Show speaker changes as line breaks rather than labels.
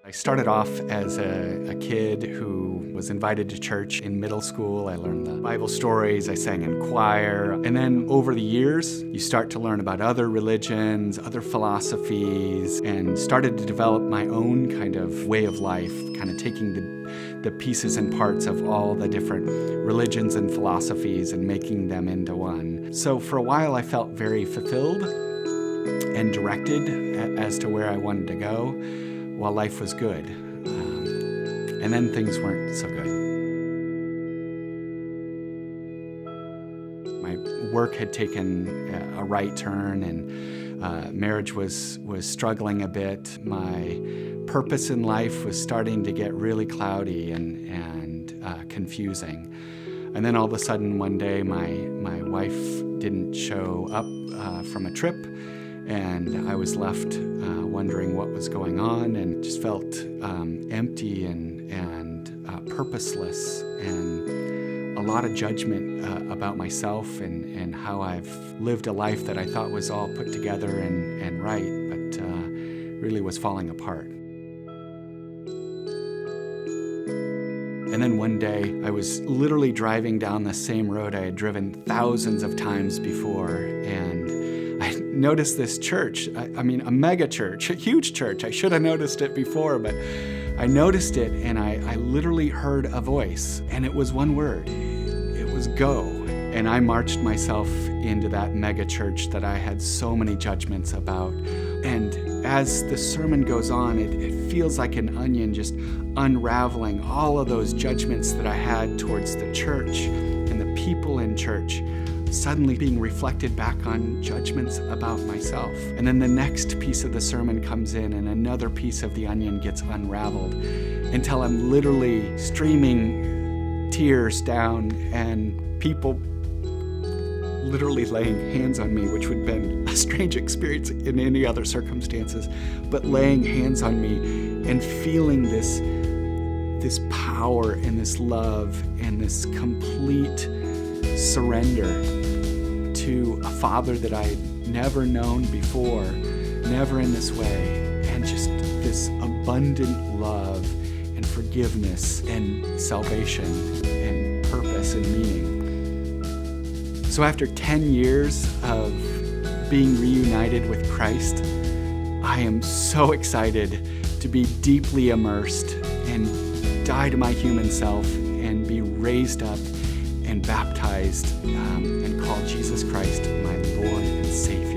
I started off as a kid who was invited to church in middle school. I learned the Bible stories, I sang in choir. And then over the years, you start to learn about other religions, other philosophies, and started to develop my own kind of way of life, kind of taking the pieces and parts of all the different religions and philosophies and making them into one. So for a while, I felt very fulfilled and directed as to where I wanted to go, while life was good. And then things weren't so good. My work had taken a right turn, and marriage was struggling a bit. My purpose in life was starting to get really cloudy and confusing. And then all of a sudden one day my wife didn't show up from a trip, and I was left wondering what was going on, and just felt empty and purposeless, and a lot of judgment about myself and how I've lived a life that I thought was all put together and right, but really was falling apart. And then one day, I was literally driving down the same road I had driven thousands of times before, and I noticed this church, a mega church, a huge church. I should have noticed it before, but I noticed it, and I literally heard a voice, and it was one word. It was go. And I marched myself into that mega church that I had so many judgments about. And as the sermon goes on, it feels like an onion just unraveling all of those judgments that I had towards the church and the people in church, suddenly being reflected back on judgments about myself. And then the next piece of the sermon comes in, and another piece of the onion gets unraveled until I'm literally streaming tears down, and people literally laying hands on me, which would have been a strange experience in any other circumstances, but laying hands on me and feeling this power and this love and this complete surrender to a Father that I had never known before, never in this way, and just this abundant love and forgiveness and salvation and purpose and meaning. So after 10 years of being reunited with Christ, I am so excited to be deeply immersed and die to my human self and be raised up and baptized and call Jesus Christ my Lord and Savior.